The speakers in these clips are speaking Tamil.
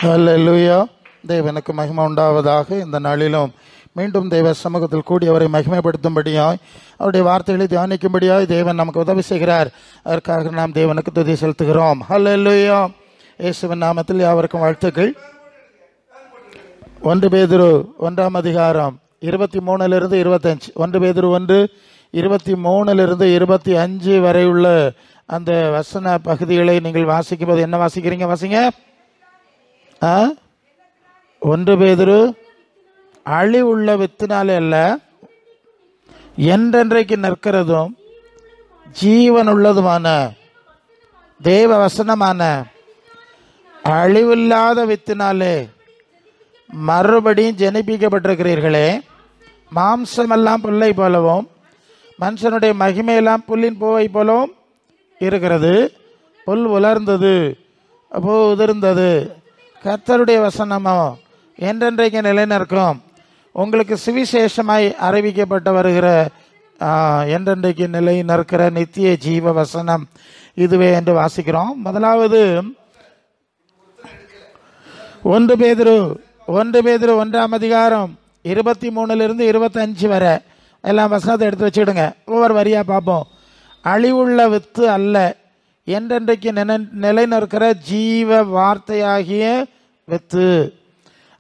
ஹல்லேலூயா. தேவனுக்கு மகிமை உண்டாவதாக. இந்த நாளிலும் மீண்டும் தேவ சமூகத்தில் கூடியவரை மகிமைப்படுத்தும்படியாய் அவருடைய வார்த்தைகளை தியானிக்கும்படியாய் தேவன் நமக்கு உதவி செய்கிறார். அதற்காக நாம் தேவனுக்கு துதி செலுத்துகிறோம். ஹல்லேலூயா. இயேசுவின் நாமத்தில் யாவருக்கும் வாழ்த்துக்கள். 1 பேதுரு 1ஆம் அதிகாரம் 23 25, 1 பேதுரு 1:23 25 வரை உள்ள அந்த வசன பகுதிகளை நீங்கள் வாசிக்கும் போது என்ன வாசிக்கிறீங்க? வாசிங்க. 1 பேதுரு அழிவுள்ள வித்தினாலே அல்ல, என்றென்றைக்கு நிற்கிறதும் ஜீவனுள்ளதுமான தேவ வசனமான அழிவில்லாத வித்தினாலே மறுபடியும் ஜனிப்பிக்கப்பட்டிருக்கிறீர்களே. மாம்சமெல்லாம் புல்லை போலவும் மனுஷனுடைய மகிமையெல்லாம் புல்லின் பூவை போலவும் இருக்கிறது. புல் உலர்ந்தது, பூ உதிர்ந்தது, கர்த்தருடைய வசனமோ என்றென்றைக்கு நிலைநிற்கும். உங்களுக்கு சுவிசேஷமாய் அறிவிக்கப்பட்டு வருகிற என்றென்றைக்கு நிலை நிற்கிற நித்திய ஜீவ வசனம் இதுவே என்று வாசிக்கிறோம். முதலாவது 1 பேதுரு 1ஆம் அதிகாரம் 23 25 வரை எல்லாம் வசனத்தை எடுத்து வச்சுக்கிடுங்க. ஒவ்வொரு வரியா பார்ப்போம். அழிவுள்ள வித்து அல்ல, என்றென்றைக்கு நிலை நிற்கிற ஜீவ வார்த்தையாகிய வித்து.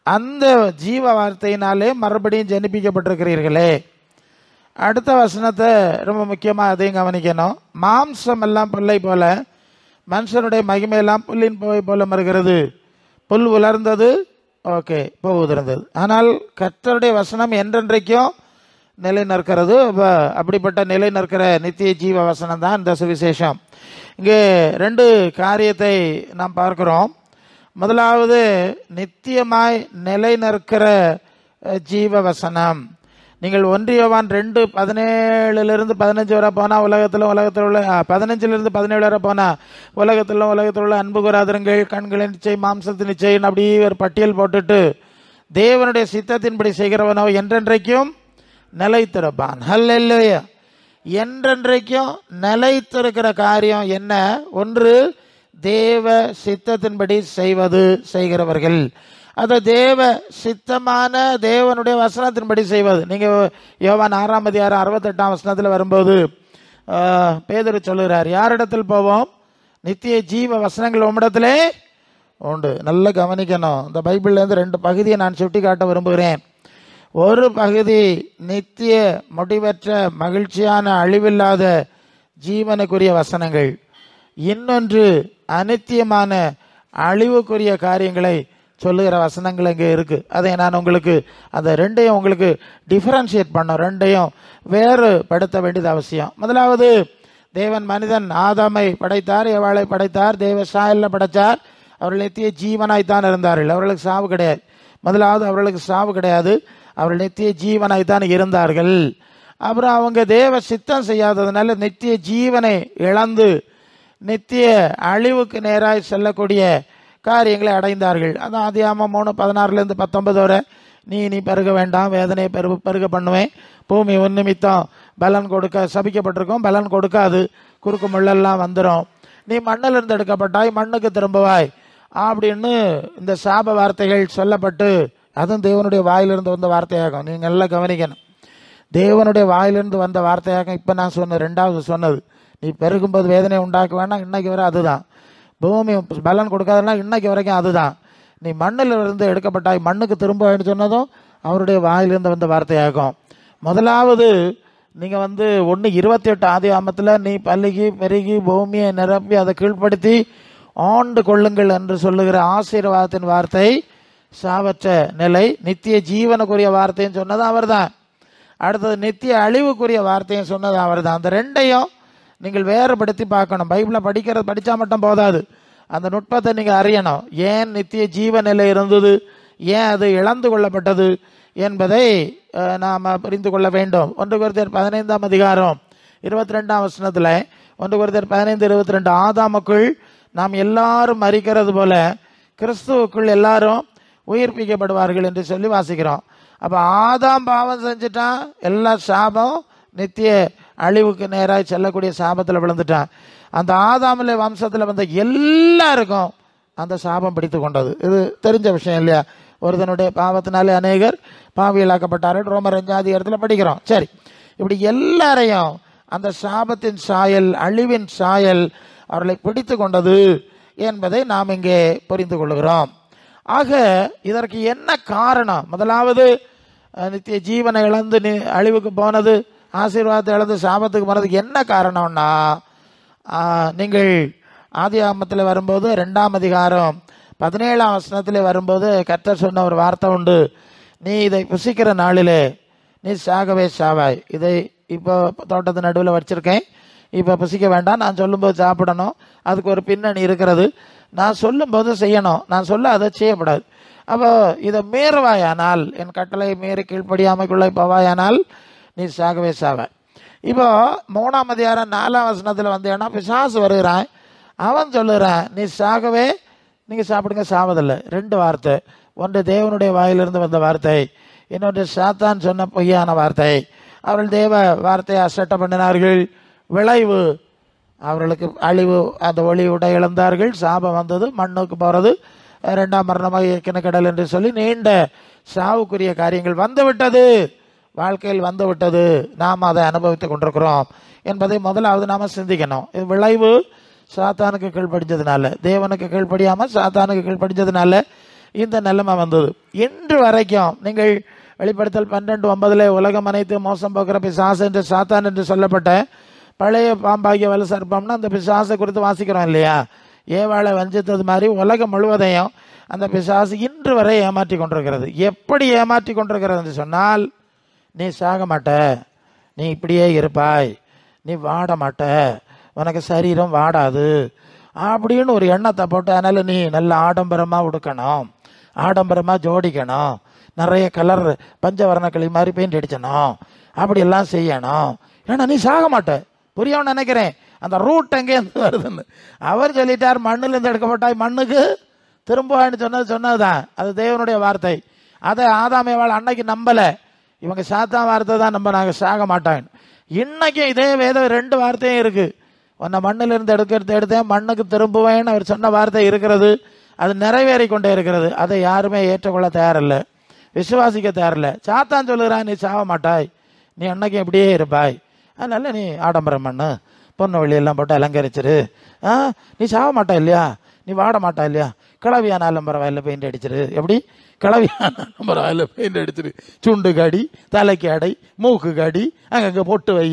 அந்த ஜீவ வார்த்தையினாலே மறுபடியும் ஜனிப்பிக்கப்பட்டிருக்கிறீர்களே. அடுத்த வசனத்தை ரொம்ப முக்கியமாக அதையும் கவனிக்கணும். மாம்சம் எல்லாம் புல்லை போல மனுஷனுடைய மகிமையெல்லாம் புல்லின் பூவை போல மறுகிறது. புல் உலர்ந்தது, ஓகே, பூ உதிர்ந்தது. ஆனால் கர்த்தருடைய வசனம் என்றென்றைக்கும் நிலை நிற்கிறது. அப்படிப்பட்ட நிலை நிற்கிற நித்திய ஜீவ வசனம் தான் இந்த சுவிசேஷம். இங்கே 2 காரியத்தை நாம் பார்க்கிறோம். முதலாவது, நித்தியமாய் நிலை நிற்கிற ஜீவ வசனம். நீங்கள் 1 யோவான் 2:17 15 வரை போனால் உலகத்தில் உள்ள 15 வரை போனால் உலகத்தில் உள்ள அன்பு கூறாதிருங்கள், கண்களின் நிச்சய மாம்சத்தின் நிச்சயம், அப்படி ஒரு பட்டியல் போட்டுட்டு தேவனுடைய சித்தத்தின்படி செய்கிறவனோ என்றென்றைக்கும் நிலைத்திருப்பான். ஹல்லேலூயா. என்றென்றைக்கும் நிலைத்திருக்கிற காரியம் என்ன? ஒன்று, தேவ சித்தத்தின்படி செய்கிறவர்கள். அது தேவ சித்தமான தேவனுடைய வசனத்தின்படி செய்வது. நீங்கள் யோவான் 6ஆம் அதிகாரம் 68ஆம் வசனத்தில் வரும்போது பேதுரு சொல்லுகிறார், யாரிடத்தில் போவோம்? நித்திய ஜீவ வசனங்கள் உம்மிடத்திலே உண்டு. நல்லா கவனிக்கணும். இந்த பைபிள்லேருந்து 2 பகுதியை நான் சுட்டி காட்ட விரும்புகிறேன். ஒரு பகுதி நித்திய முடிவற்ற மகிழ்ச்சியான அழிவில்லாத ஜீவனுக்குரிய வசனங்கள், இன்னொன்று அநித்தியமான அழிவுக்குரிய காரியங்களை சொல்லுகிற வசனங்கள் இங்கே இருக்கு. அதை நான் உங்களுக்கு அந்த 2ஐயும் உங்களுக்கு டிஃபரன்ஷியேட் பண்ண, 2ஐயும் வேறுபடுத்த வேண்டியது அவசியம். முதலாவது, தேவன் மனிதன் ஆதாமை படைத்தார், ஏவாளை படைத்தார், தேவ சாயலில் படைத்தார். அவர்கள் நித்திய ஜீவனாய்த்தான் இருந்தார்கள். அவர்களுக்கு சாவு கிடையாது. முதலாவது, அவர்களுக்கு சாவு கிடையாது. அவர்கள் நித்திய ஜீவனாய்த்தான் இருந்தார்கள். அப்புறம் அவங்க தேவ சித்தம் செய்யாததுனால நித்திய ஜீவனை இழந்து நித்திய அழிவுக்கு நேராய் செல்லக்கூடிய காரியங்களை அடைந்தார்கள். அதான் ஆதியாகமம் 3:16-19 வரை, நீ பெருக வேண்டாம், வேதனையை பெருக பண்ணுவேன், பூமி உன் நிமித்தம் பலன் கொடுக்க சபிக்கப்பட்டிருக்கும், பலன் கொடுக்காது, குறுக்கு முள்ளெல்லாம் வந்துடும், நீ மண்ணிலிருந்து எடுக்கப்பட்டாய், மண்ணுக்கு திரும்புவாய் அப்படின்னு இந்த சாப வார்த்தைகள் சொல்லப்பட்டு, அதுவும் தேவனுடைய வாயிலிருந்து வந்த வார்த்தையாகும். நீங்கள் நல்லா கவனிக்கணும். தேவனுடைய வாயிலிருந்து வந்த வார்த்தையாகும். இப்போ நான் சொன்ன 2வது சொன்னது, நீ பெருகும்போது வேதனை உண்டாக்க வேண்டாம், இன்னைக்கு வரை அதுதான். பூமி பலன் கொடுக்காதனா இன்னைக்கு வரைக்கும் அதுதான். நீ மண்ணில் இருந்து எடுக்கப்பட்டாய், மண்ணுக்கு திரும்ப சொன்னதும் அவருடைய வாயிலிருந்து வந்த வார்த்தையாகும். முதலாவது, நீங்கள் 1:28 ஆதியாகமத்தில் நீ பல்லுகி பெருகி பூமியை நிரப்பி அதை கீழ்ப்படுத்தி ஆண்டு கொள்ளுங்கள் என்று சொல்லுகிற ஆசீர்வாதத்தின் வார்த்தை சாவற்ற நிலை. நித்திய ஜீவனுக்குரிய வார்த்தைன்னு சொன்னது அவர் தான். அடுத்தது, நித்திய அழிவுக்குரிய வார்த்தையும் சொன்னது அவர் தான். அந்த 2ஐயும் நீங்கள் வேறுபடுத்தி பார்க்கணும். பைபிளை படித்தா மட்டும் போதாது, அந்த நுட்பத்தை நீங்கள் அறியணும். ஏன் நித்திய ஜீவ நிலை இருந்தது, ஏன் அது இழந்து கொள்ளப்பட்டது என்பதை நாம் புரிந்து கொள்ள வேண்டும். 1 கொரிந்தியர் 15ஆம் அதிகாரம் 22ஆம் வசனத்தில் 1 கொரிந்தியர் 15:22, ஆதாமுக்குள் நாம் எல்லாரும் மரிக்கிறது போல கிறிஸ்துவுக்குள் எல்லாரும் உயிர்ப்பிக்கப்படுவார்கள் என்று சொல்லி வாசிக்கிறோம். அப்போ ஆதாம் பாவம் செஞ்சுட்டான், எல்லா சாபம் நித்திய அழிவுக்கு நேராக செல்லக்கூடிய சாபத்தில் விழுந்துட்டான். அந்த ஆதாமில் வம்சத்தில் வந்த எல்லாருக்கும் அந்த சாபம் பிடித்து கொண்டது. இது தெரிஞ்ச விஷயம் இல்லையா? ஒருத்தனுடைய பாவத்தினாலே அநேகர் பாவியலாக்கப்பட்டார்கள். ரோமர் 5 படிக்கிறோம். சரி, இப்படி எல்லாரையும் அந்த சாபத்தின் சாயல், அழிவின் சாயல் அவர்களை பிடித்து கொண்டது என்பதை நாம் இங்கே புரிந்து கொள்கிறோம். ஆக இதற்கு என்ன காரணம்? முதலாவது, நித்திய ஜீவனை இழந்து அழிவுக்கு போனது, ஆசீர்வாதத்தை இழந்து சாபத்துக்கு போனதுக்கு என்ன காரணம்னா, நீங்கள் ஆதியாகமத்தில் வரும்போது 2ஆம் அதிகாரம் 17ஆம் வசனத்தில் வரும்போது கர்த்தர் சொன்ன ஒரு வார்த்தை உண்டு. நீ இதை புசிக்கிற நாளிலே நீ சாகவே சாவாய். இதை இப்போ தோட்டத்து நடுவில் வச்சிருக்கேன், இப்போ புசிக்க வேண்டாம், நான் சொல்லும்போது சாப்பிடணும், அதுக்கு ஒரு பின்னணி இருக்கிறது, நான் சொல்லும்போது செய்யணும், நான் சொல்ல அதை செய்யப்படாது. அப்போ இதை மீறுவாயானால், என் கட்டளை மீறி கீழ்ப்படியாமைக்குள்ளே போவாயானால் நீ சாகவே சாவாய். இப்போ 3ஆம் அதிகாரம் 4ஆம் வசனத்தில் வந்தேன்னா பிசாசு வருகிறான், அவன் சொல்லுறான் நீ சாகவே, நீங்கள் சாப்பிடுங்க, சாவதில்லை. 2 வார்த்தை, ஒன்று தேவனுடைய வாயிலிருந்து வந்த வார்த்தை, இன்னொன்று சாத்தான் சொன்ன பொய்யான வார்த்தை. அவர்கள் தேவ வார்த்தையை அசட்டை பண்ணினார்கள், விளைவு அவர்களுக்கு அழிவு, அந்த ஒளி உடை இழந்தார்கள், சாபம் வந்தது, மண்ணுக்கு போகிறது, 2ஆம் மரணமாக கிணக்கடல் என்று சொல்லி நீண்ட சாவுக்குரிய காரியங்கள் வந்துவிட்டது, வாழ்க்கையில் வந்துவிட்டது, நாம் அதை அனுபவித்து கொண்டிருக்கிறோம் என்பதை முதலாவது நாம் சிந்திக்கணும். இது விளைவு சாத்தானுக்கு கீழ்படிஞ்சதுனால, தேவனுக்கு கீழ்படியாமல் சாத்தானுக்கு கீழ்படிஞ்சதுனால இந்த நிலைமை வந்தது. இன்று வரைக்கும் நீங்கள் வெளிப்படுத்தல் 12:9 உலகம் அனைத்து மோசம் போக்குற பிசாசு என்று சாத்தான் என்று சொல்லப்பட்ட பழைய பாம்பாகிய வலு சர்ப்பம்னா அந்த பிசாசை குறித்து வாசிக்கிறோம் இல்லையா? ஏவாளை வஞ்சித்தது மாதிரி உலகம் முழுவதையும் அந்த பிசாசு இன்று வரை ஏமாற்றி கொண்டிருக்கிறது. எப்படி ஏமாற்றி கொண்டிருக்கிறது என்று சொன்னால், நீ சாக மாட்ட, நீ இப்படியே இருப்பாய், நீ வாட மாட்ட, உனக்கு சரீரம் வாடாது அப்படின்னு ஒரு எண்ணத்தை போட்டு, அதனால நீ நல்ல ஆடம்பரமாக உடுக்கணும், ஆடம்பரமாக ஜோடிக்கணும், நிறைய கலர் பஞ்சவர்ணக்களி மாதிரி பெயிண்ட் அடிச்சணும், அப்படியெல்லாம் செய்யணும், ஏன்னா நீ சாக மாட்ட. புரியவன்னு நினைக்கிறேன் அந்த ரூட் எங்கேருந்து வருதுன்னு. அவர் சொல்லிட்டார், மண்ணிலிருந்து எடுக்கப்பட்டாய் மண்ணுக்கு திரும்புவான்னு சொன்னதுதான் அது தேவனுடைய வார்த்தை. அதை ஆதாமேவாள் அன்னைக்கு நம்பலை, இவங்க சாத்தான் வார்த்தை தான் நம்ம, நாங்கள் சாக மாட்டாங்க. இன்னைக்கும் இதே வேதம் 2 வார்த்தையும் இருக்கு. உன்னை மண்ணிலிருந்து எடுத்தேன், மண்ணுக்கு திரும்புவேன்னு அவர் சொன்ன வார்த்தை இருக்கிறது, அது நிறைவேறி கொண்டே இருக்கிறது. அதை யாருமே ஏற்றுக்கொள்ள தயாரில்லை, விசுவாசிக்க தயாரில்லை. சாத்தான் சொல்லுகிறான் நீ சாக மாட்டாய், நீ அன்னைக்கும் இப்படியே இருப்பாய், அதனால நீ ஆடம்பரம் பண்ணு, பொண்ணு வெளியெல்லாம் போட்டு அலங்கரிச்சிரு, நீ சாக மாட்டா இல்லையா, நீ வாட மாட்டா இல்லையா, கிளவியானாலும் பரவாயில்ல பெயிண்ட் அடிச்சிரு. எப்படி கிளவியானாலும் பரவாயில்ல பெயிண்ட் அடிச்சிரு, சுண்டு காடி, தலைக்கு அடை, மூக்கு காடி, அங்கங்கே பொட்டு வை,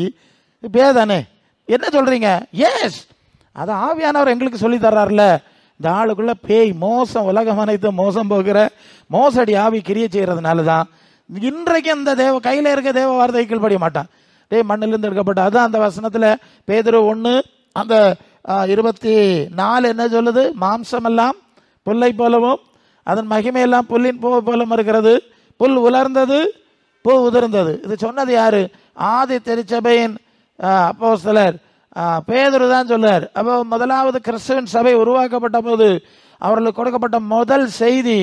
பேதானே என்ன சொல்றீங்க? எஸ், அது ஆவியானவர் எங்களுக்கு சொல்லி தர்றாருல. இந்த ஆளுக்குள்ள பேய் மோசம், உலகம் அனைத்து மோசம் போகிற மோசடி ஆவி கிரியை செய்யறதுனால தான் இன்றைக்கு இந்த தேவ கையில இருக்க தேவ வார்த்தை கீழ்படிய மாட்டான். மண்ணிலிருந்து எடுக்கப்பட்ட அதுதான் அந்த வசனத்துல பேதுரு 1 அந்த 24 என்ன சொல்லுது? மாம்சம் எல்லாம் புல்லை போலவும் அதன் மகிமையெல்லாம் புல்லின் பூவை போலவும் இருக்கிறது, புல் உலர்ந்தது பூ உதிர்ந்தது. இது சொன்னது யாரு? ஆதி திருச்சபையின் அப்போஸ்தலர் பேதுரு தான் சொல்றார். அப்போ முதலாவது கிறிஸ்துவின் சபை உருவாக்கப்பட்ட போது அவர்களுக்கு கொடுக்கப்பட்ட முதல் செய்தி,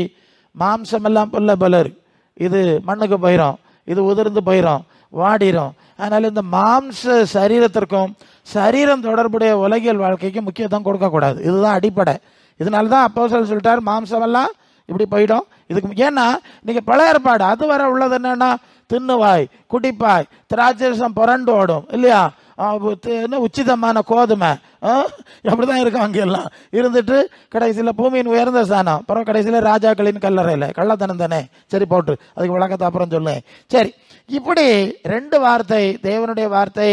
மாம்சம் எல்லாம் புல்லை போல இருக்கு, இது மண்ணுக்கு போயிடும், இது உதிர்ந்து போயிடும், வாடிடும். அதனால இந்த மாம்ச சரீரத்திற்கும் சரீரம் தொடர்புடைய உலகியல் வாழ்க்கைக்கு முக்கியத்துவம் கொடுக்கக்கூடாது. இதுதான் அடிப்படை. இதனால்தான் அப்போஸ்தலர் சொல்லிட்டார் மாம்சமெல்லாம் இப்படி போயிடும். இதுக்கு ஏன்னா நீங்க பழைய ஏற்பாடு அது வர உள்ளது என்னன்னா, தின்னுவாய், குடிப்பாய், திராட்சரசம் புரண்டு ஓடும் இல்லையா, உச்சிதமான கோதுமை, அப்படிதான் இருக்கும். அங்கெல்லாம் இருந்துட்டு கடைசியில் பூமியின் உயர்ந்த ஸ்தானம், அப்புறம் கடைசியில் ராஜாக்களின் கல்லறையில் கள்ளத்தனம் தானே. சரி போட்டு அதுக்கு விளக்கத்தை அப்புறம் சொல்லேன். சரி, இப்படி 2 வார்த்தை, தேவனுடைய வார்த்தை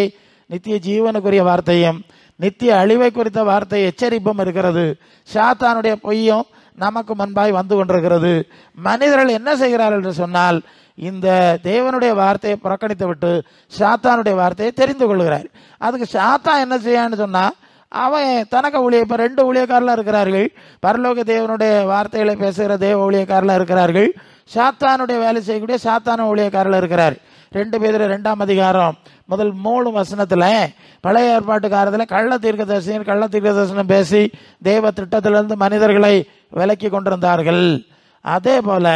நித்திய ஜீவனுக்குரிய வார்த்தையும் நித்திய அழிவை குறித்த வார்த்தை எச்சரிப்பும் இருக்கிறது. சாத்தானுடைய பொய்யும் நமக்கு முன்பாய் வந்து கொண்டிருக்கிறது. மனிதர்கள் என்ன செய்கிறார்கள் என்று சொன்னால், இந்த தேவனுடைய வார்த்தையை புறக்கணித்து விட்டு சாத்தானுடைய வார்த்தையை தெரிந்து கொள்கிறார். அதுக்கு சாத்தான் என்ன செய்யான்னு சொன்னா, அவன் தனக்கு இப்ப 2 ஊழியக்காரலாம் இருக்கிறார்கள். பரலோக தேவனுடைய வார்த்தைகளை பேசுகிற தேவ ஊழியக்காரலாம் இருக்கிறார்கள், சாத்தானுடைய வேலை செய்யக்கூடிய சாத்தான ஊழியக்காரர்கள் இருக்கிறார். 2 பேதுரு 2ஆம் அதிகாரம் முதல் 3 வசனத்துல பழைய ஏற்பாட்டுக்காரத்தில் கள்ள தீர்க்கதரிசனம் பேசி தேவ திட்டத்திலிருந்து மனிதர்களை விலக்கி கொண்டிருந்தார்கள். அதே போல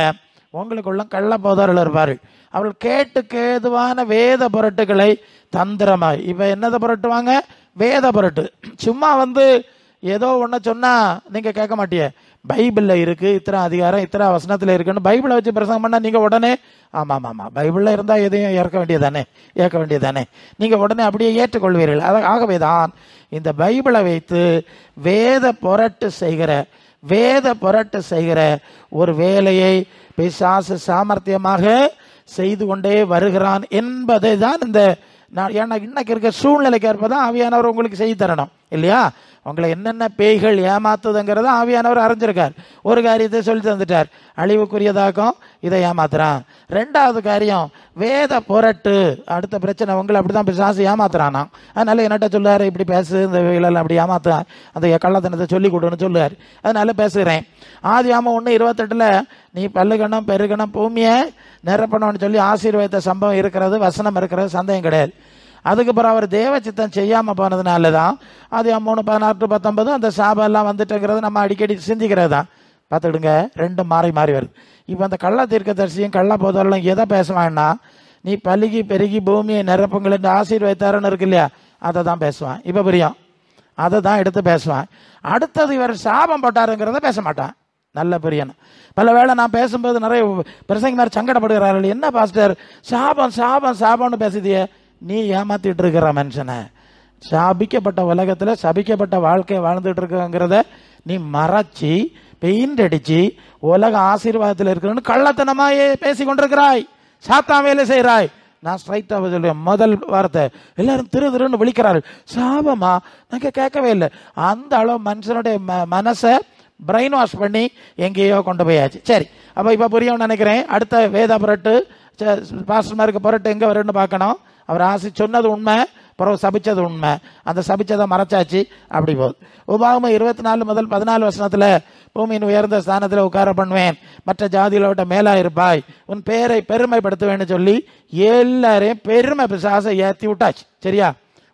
உங்களுக்குள்ள கள்ள போதர்கள் இருப்பார்கள். அவர்கள் கேட்டுக்கு ஏதுவான வேத புரட்டுகளை தந்திரமாய், இப்ப என்னதை புரட்டுவாங்க? வேத புரட்டு. சும்மா ஏதோ ஒன்ன சொன்னா நீங்க கேட்க மாட்டிய, பைபிளில் இருக்குது, இத்தனை அதிகாரம் இத்தனை வசனத்தில் இருக்குன்னு பைபிளை வச்சு பிரசங்கம் பண்ணால் நீங்கள் உடனே ஆமாம் ஆமாம் பைபிளில் இருந்தால் எதையும் ஏற்க வேண்டியதானே நீங்கள் உடனே அப்படியே ஏற்றுக்கொள்வீர்கள். ஆகவே தான் இந்த பைபிளை வைத்து வேத புரட்டு செய்கிற ஒரு வேலையை பிசாசு சாமர்த்தியமாக செய்து கொண்டே வருகிறான் என்பதை தான் இந்த ஏன்னா இன்னைக்கு இருக்க சூழ்நிலைக்கு ஏற்பதான் ஆவியானவர் உங்களுக்கு செய்து தரணும் இல்லையா? உங்களை என்னென்ன பேய்கள் ஏமாத்துதுங்கிறத ஆவியானவர் அறிஞ்சிருக்கார். ஒரு காரியத்தை சொல்லி தந்துட்டார், அழிவுக்குரியதாக்கும் இதை ஏமாத்துறான். ரெண்டாவது காரியம் வேத புரட்டு. அடுத்த பிரச்சனை உங்களை அப்படிதான் பிசாசு ஏமாத்துறானா, அதனால என்னட்ட சொல்லுவாரு இப்படி பேசு, இந்த வேலையெல்லாம் அப்படி ஏமாத்துறான், அந்த கள்ளத்தனத்தை சொல்லி கொடுன்னு சொல்லுவார். அதனால பேசுகிறேன். ஆதியாகமம் 1:28 நீ பல்லுகணம் பெருகணம் பூமியை நிரப்பணும்னு சொல்லி ஆசீர்வாத சம்பவம் இருக்கிறது, வசனம் இருக்கிறது, சந்தேகம் கிடையாது. அதுக்கப்புறம் அவர் தேவ சித்தம் செய்யாமல் போனதுனால தான் அது 3:16-19 அந்த சாபம் எல்லாம் வந்துட்டுங்கிறது நம்ம அடிக்கடி சிந்திக்கிறது தான். பார்த்துக்கிடுங்க, ரெண்டும் மாறி வருது. இப்போ அந்த கள்ள தீர்க்கதரிசியும் கள்ள போதெல்லாம் எதை பேசுவான்னா, நீ பலுகி பெருகி பூமியை நிரப்புங்கள் என்று ஆசீர்வதித்தாருன்னு இருக்கு இல்லையா, அதை தான் பேசுவான். இப்போ புரியும், அதை தான் எடுத்து பேசுவான். அடுத்தது இவர் சாபம் போட்டாருங்கிறத பேச மாட்டான். நல்ல புரியணும். பல வேளை நான் பேசும்போது நிறைய பிரசங்க மாதிரி சங்கடப்படுகிறார்கள், என்ன பாஸ்டர் சாபம் சாபம் சாபம்னு பேசுதியே, நீ ஏமாத்திட்டு இருக்கிற மனுஷனை. சாபிக்கப்பட்ட உலகத்துல சபிக்கப்பட்ட வாழ்க்கையை வாழ்ந்துட்டு இருக்கிறத நீ மறைச்சி பெயிண்ட் அடிச்சு உலக ஆசீர்வாதத்தில் இருக்கிறன்னு கள்ளத்தனமாயே பேசி கொண்டிருக்கிறாய், சாத்தான் வேலை செய்கிறாய். நான் ஸ்ட்ரைட்டா சொல்லுவேன், முதல் வார்த்தை எல்லாரும் திருன்னு விழிக்கிறார்கள், சாபமா? நாங்க கேட்கவே இல்லை. அந்த அளவு மனுஷனுடைய மனசை பிரெயின் வாஷ் பண்ணி எங்கேயோ கொண்டு போயாச்சு. சரி, அப்போ இப்போ புரியும் நினைக்கிறேன். அடுத்த வேத புரட்டு பாஸ்டர்மாருக்கு புரட்டு எங்கே வரும்னு பார்க்கணும். அவர் சொன்னது உண்மை, பிறகு சபிச்சது உண்மை, அந்த சபிச்சதை மறைச்சாச்சு. அப்படி போகுது. உபாகமம் 24-14 பூமியின் உயர்ந்த ஸ்தானத்தில் உட்கார பண்ணுவேன், மற்ற ஜாதிகளோட மேலா இருப்பாய், உன் பேரை பெருமைப்படுத்துவேன்னு சொல்லி எல்லாரையும் பெருமை பிசாசை ஏற்றி விட்டாச்சு. சரியா?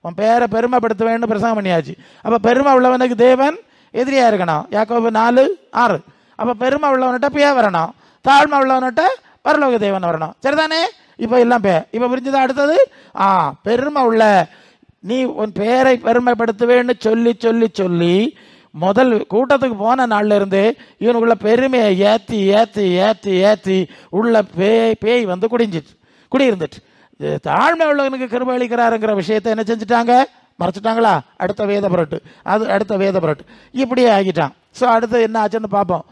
உன் பேரை பெருமைப்படுத்துவேன்னு பிரசங்கம் பண்ணியாச்சு. அப்போ பெருமை உள்ளவனுக்கு தேவன் எதிரியா இருக்கணும். யாக்கோபு 4:6. அப்போ பெருமை உள்ளவன்கிட்ட பே வரணும், தாழ்மை உள்ளவன்கிட்ட பரலோக தேவன் வரணும். சரிதானே? இப்போ எல்லாம் இப்போ புரிஞ்சுதா? அடுத்தது பெருமை உள்ள நீ உன் பேரை பெருமைப்படுத்துவேன்னு சொல்லி சொல்லி சொல்லி முதல் கூட்டத்துக்கு போன நாள்ல இருந்து இவனுக்குள்ள பெருமையை ஏத்தி ஏத்தி ஏத்தி ஏத்தி உள்ள பேய் வந்து குடியிருந்துட்டு தாழ்மை உள்ளவனுக்கு கிருபை அளிக்கிறாருங்கிற விஷயத்தை என்ன செஞ்சுட்டாங்க? மறைச்சிட்டாங்களா? அடுத்த வேத புரட்டு இப்படியே ஆகிட்டான். ஸோ அடுத்து என்ன ஆச்சுன்னு பார்ப்போம்.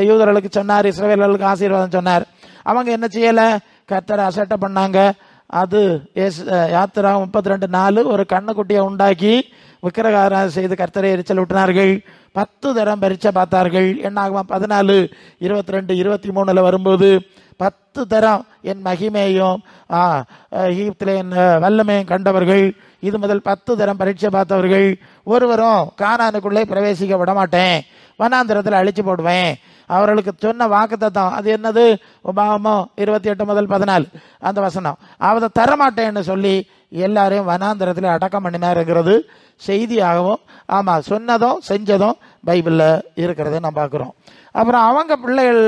யூதர்களுக்கு சொன்னார், இஸ்ரவேலர்களுக்கு ஆசீர்வாதம் சொன்னார். அவங்க என்ன செய்யலை? கர்த்தரை அசட்டை பண்ணாங்க. அது யாத்திரா 32:4 ஒரு கண்ணுக்குட்டியை உண்டாக்கி விக்கிரகாரம் செய்து கர்த்தரை எரிச்சல் விட்டினார்கள். 10 தரம் பரீட்சை பார்த்தார்கள். என்னாகுமா? 14:22-23 வரும்போது 10 தரம் என் மகிமையும் ஈப்திலே என் வல்லமையும் கண்டவர்கள். இது முதல் 10 தரம் பரீட்சை பார்த்தவர்கள் ஒருவரும் கானானுக்குள்ளே பிரவேசிக்க விடமாட்டேன், வனாந்திரத்தில் அழிச்சு போடுவேன். அவர்களுக்கு சொன்ன வாக்குத்தத்தம் அது என்னது? உபாகமம் 28-14 அந்த வசனம். அதை தரமாட்டேன்னு சொல்லி எல்லாரையும் வனாந்திரத்தில் அடக்கம் பண்ணினாருங்கிறது செய்தியாகவும் சொன்னதும் செஞ்சதும் பைபிளில் இருக்கிறத நம்ம பார்க்குறோம். அப்புறம் அவங்க பிள்ளைகள்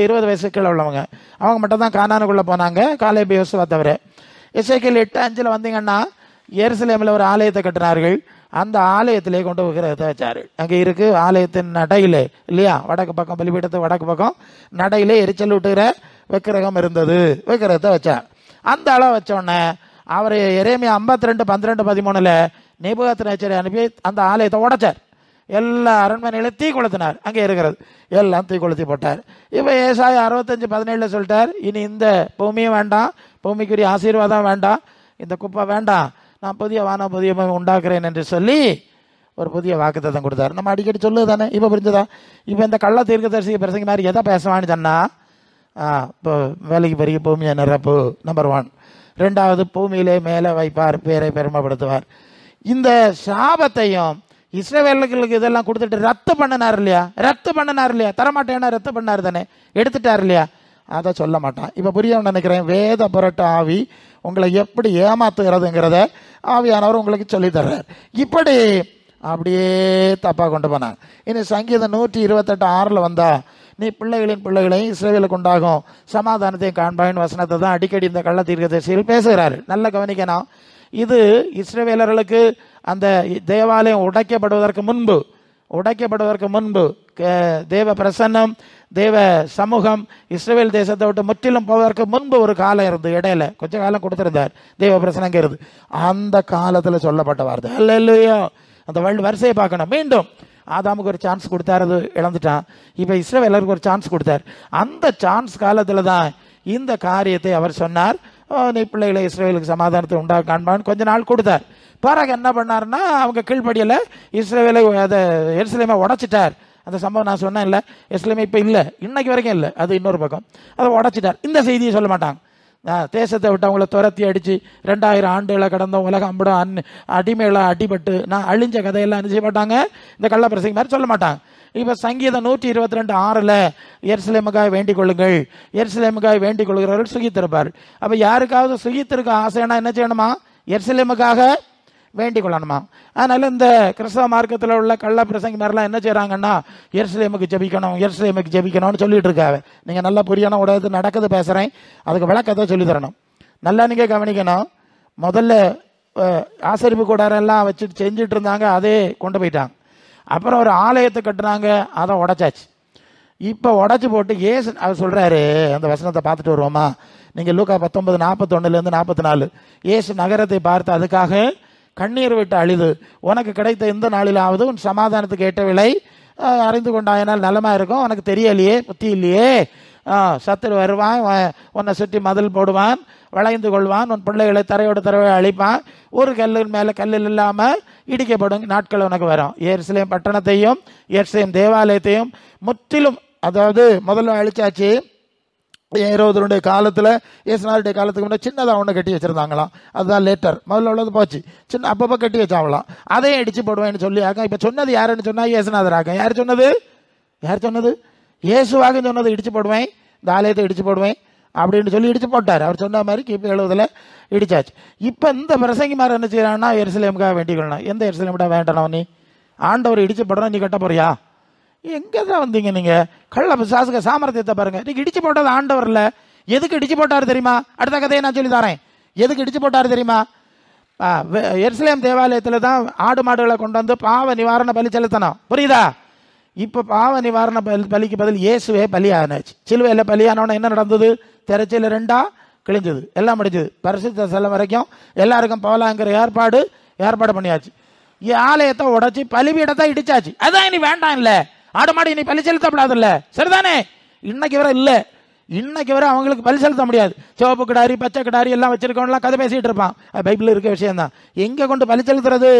20 வயசு கீழே உள்ளவங்க, அவங்க மட்டும் தான் கானானுக்குள்ளே போனாங்க, காலேப் யோசுவா தவிர. எசேக்கியேல் 8:5 வந்தீங்கன்னா எருசலேமில் ஒரு ஆலயத்தை கட்டினார்கள். அந்த ஆலயத்திலே கொண்டு விக்கிரகத்தை வச்சாரு. அங்கே இருக்கு ஆலயத்தின் நடையிலே இல்லையா, வடக்கு பக்கம் பலிபீடத்து வடக்கு பக்கம் நடையிலே எரிச்சல் விட்டுகிற விக்கிரகம் இருந்தது. விக்கிரகத்தை வச்சார். அந்த அளவு வச்சோடனே அவர் எரேமியா 52:12-13 நேபுகாத்நேச்சரை அனுப்பி அந்த ஆலயத்தை உடைச்சார். எல்லா அரண்மனைகளையும் தீ கொளுத்தினார். அங்கே இருக்கிறது எல்லாம் தீ கொளுத்தி போட்டார். இப்போ ஏசாயா 65:17 சொல்லிட்டார், இனி இந்த பூமியும் வேண்டாம், பூமிக்குரிய ஆசீர்வாதம் வேண்டாம், இந்த குப்பை வேண்டாம், நான் புதிய வானம் புதிய உண்டாக்குறேன் என்று சொல்லி ஒரு புதிய வாக்குத்தத்தம் கொடுத்தார். நம்ம அடிக்கடி சொல்லுது தானே. இப்போ புரிஞ்சுதா? இப்போ இந்த கள்ள தீர்க்கதரிசி பிரசங்க மாதிரி எதை பேசுவான்னு சொன்னா, இப்போ வேலைக்கு பெரிய பூமியை நிரப்பு நம்பர் 1. 2வது பூமியிலே மேலே வைப்பார், பேரை பெருமைப்படுத்துவார். இந்த சாபத்தையும் இஸ்ரவேலர்களுக்கு இதெல்லாம் கொடுத்துட்டு ரத்து பண்ணினார் இல்லையா, தரமாட்டேன்னா ரத்து பண்ணார் தானே, எடுத்துட்டார் இல்லையா, அதை சொல்ல மாட்டான். இப்போ புரியணும்னு நினைக்கிறேன். வேத புரட்டு ஆவி உங்களை எப்படி ஏமாத்துகிறதுங்கிறத ஆவியானவர் உங்களுக்கு சொல்லித்தர்றார். இப்படி அப்படியே தப்பாக கொண்டு போனாங்க. இனி சங்கீதம் 128:6 வந்தா, நீ பிள்ளைகளையும் இஸ்ரவேலுக்கு உண்டாகும் சமாதானத்தையும் காண்பாயின் வசனத்தை தான் அடிக்கடி இந்த கள்ள தீர்க்கதரிசிகள் பேசுகிறாரு. நல்ல கவனிக்கணும். இது இஸ்ரவேலர்களுக்கு அந்த தேவாலயம் உடைக்கப்படுவதற்கு முன்பு உடைக்கப்படுவதற்கு முன்பு தேவ பிரசன்னம், தேவ சமூகம் இஸ்ரவேல் தேசத்தை விட்டு முற்றிலும் போவதற்கு முன்பு ஒரு காலம் இருந்து இடையில கொஞ்ச காலம் கொடுத்திருந்தார் தேவ பிரசனம் இருந்து. அந்த காலத்தில் சொல்லப்பட்ட வார்த்தை. அல்லேலூயா. அந்த வரிசையை பார்க்கணும். மீண்டும் ஆதாமுக்கு ஒரு சான்ஸ் கொடுத்தாரு, அது இழந்துட்டான். இப்போ இஸ்ரவேலருக்கு ஒரு சான்ஸ் கொடுத்தார். அந்த சான்ஸ் காலத்தில் தான் இந்த காரியத்தை அவர் சொன்னார். நீ பிள்ளைகளை இஸ்ரவேலுக்கு சமாதானத்தை உண்டாக காண்பான்னு கொஞ்ச நாள் கொடுத்தார். பிறகு என்ன பண்ணாருன்னா, அவங்க கீழ்படியில் இஸ்ரவேலை அதை எருசலேமை உடைச்சிட்டார். அந்த சம்பவம் நான் சொன்னேன் இல்லை, எருசலேமை இப்போ இல்லை, இன்னைக்கு வரைக்கும் இல்லை, அது இன்னொரு பக்கம். அதை உடைச்சிட்டார். இந்த செய்தியை சொல்ல மாட்டாங்க. தேசத்தை விட்டு அவங்கள துரத்தி அடித்து 2000 ஆண்டுகளை கடந்த உலகம் அம்பிடும் அடிமைகளை அடிபட்டு நான் அழிஞ்ச கதையெல்லாம் என்ன செய்ய மாட்டாங்க, இந்த கள்ளப்பிரசங்க மாதிரி சொல்ல மாட்டாங்க. இப்போ சங்கீதம் 122:6 எருசலேமுக்காக வேண்டிக் கொள்ளுங்கள், எருசலேமுக்காக வேண்டிக் கொள்கிறவர்கள் சுகித்திருப்பார். அப்போ யாருக்காவது சுகித்திருக்க ஆசைன்னா என்ன செய்யணுமா, எருசலேமுக்காக வேண்டிக் கொள்ளணுமா. அதனால இந்த கிறிஸ்தவ மார்க்கத்தில் உள்ள கள்ள பிரசங்க மாதிரிலாம் என்ன செய்யறாங்கன்னா, எருசலேமுக்கு ஜெபிக்கணும், எருசலேமுக்கு ஜெபிக்கணும்னு சொல்லிட்டு இருக்காங்க. நீங்க நல்லா புரியாத உடனே நடக்குது பேசுறேன், அதுக்கு விளக்கத்தை சொல்லி தரணும். நல்லா நீங்க கவனிக்கணும். முதல்ல ஆசரிப்பு கூடாரம் எல்லாம் வச்சுட்டு செஞ்சுட்டு இருந்தாங்க, அதே கொண்டு போயிட்டாங்க. அப்புறம் ஒரு ஆலயத்தை கட்டுனாங்க, அதை உடைச்சாச்சு. இப்போ உடைச்சு போட்டு ஏசு அவர் சொல்றாரு, அந்த வசனத்தை பார்த்துட்டு வருவோமா. நீங்க லூக்கா 19:41-44 ஏசு நகரத்தை பார்த்து அதுக்காக கண்ணீர் விட்டு அழிது, உனக்கு கிடைத்த இந்த நாளிலாவது உன் சமாதானத்துக்கு ஏற்ற விலை அறிந்து கொண்டாயினால் நலமா இருக்கும். உனக்கு தெரியலையே, புத்தி இல்லையே, சத்துரு வருவான், உன்னை சுற்றி மதில் போடுவான், வளைந்து கொள்வான், உன் பிள்ளைகளை தரையோடு தரையை அழிப்பான், ஒரு கல்லின் மேலே கல்லில் இல்லாமல் இடிக்கப்படும் நாட்கள் உனக்கு வரும். எருசலேம் பட்டணத்தையும் எருசலேம் தேவாலயத்தையும் முற்றிலும், அதாவது முதல்ல அழிச்சாச்சு. ஏரோதனுடைய காலத்தில், இயேசுநாதருடைய காலத்துக்கு முன்னாடி சின்னதாக ஒன்று கட்டி வச்சுருந்தாங்களாம், அதுதான் லேட்டர். முதல்ல உள்ளது போச்சு, சின்ன அப்பப்போ கட்டி வச்சாங்களாம். அதையும் இடிச்சு போடுவேன்னு சொல்லி ஆக. இப்போ சொன்னது யாருன்னு சொன்னால் இயேசுநாதராக. யார் சொன்னது, யார் சொன்னது, இயேசுவாக சொன்னது. இடிச்சு போடுவேன், இந்த ஆலயத்தை இடிச்சு போடுவேன் அப்படின்னு சொல்லி இடிச்சு போட்டார். அவர் சொன்ன மாதிரி கிபி 70 இடிச்சாச்சு. இப்போ இந்த பிரசங்கி மாதிரி என்ன செய்யறாங்கன்னா, எருசலேமுக்காக வேண்டிக் கொள்ளணும். எந்த எருசலேமுடா வேண்டணும், நீ ஆண்டவர் இடிச்சு போடுறோம், நீ கட்ட போறியா? எங்கே தான் வந்தீங்க நீங்கள்? கள்ள பிசாசுக சாமர்த்தியத்தை பாருங்க. நீங்க இடிச்சு போட்டது ஆண்டவர்ல. எதுக்கு இடிச்சு போட்டாரு தெரியுமா? அடுத்த கதையை நான் சொல்லி தரேன். எதுக்கு இடிச்சு போட்டாரு தெரியுமா? எருசலேம் தேவாலயத்தில் தான் ஆடு மாடுகளை கொண்டு வந்து பாவ நிவாரண பலி செலுத்தணும். புரியுதா? இப்போ பாவ நிவாரண பலிக்கு பதில் இயேசுவே பலியானாச்சு. சிலுவையில் பலியானவன என்ன நடந்தது? திரைச்சில 2 கிழிஞ்சது, எல்லாம் முடிஞ்சது. பரிசுத்த ஸ்தலம் வரைக்கும் எல்லாருக்கும் போகலாங்கிற ஏற்பாடு பண்ணியாச்சு. ஆலயத்தை உடைச்சி பலிபீடத்தை இடிச்சாச்சு. அதான் இனி வேண்டாம் இல்லை, ஆடு மாடு இனி பலி செலுத்தப்படாது இல்லை, சரிதானே? இன்னைக்கு வரை இல்லை, இன்னைக்கு வரை அவங்களுக்கு பலி செலுத்த முடியாது. சிவப்பு கிடாரி பச்சை கிடாரி எல்லாம் வச்சிருக்கவங்களாம் கதை பேசிட்டு இருப்பான். பைபிள் இருக்க விஷயம் தான். எங்க கொண்டு பலி செலுத்துறது?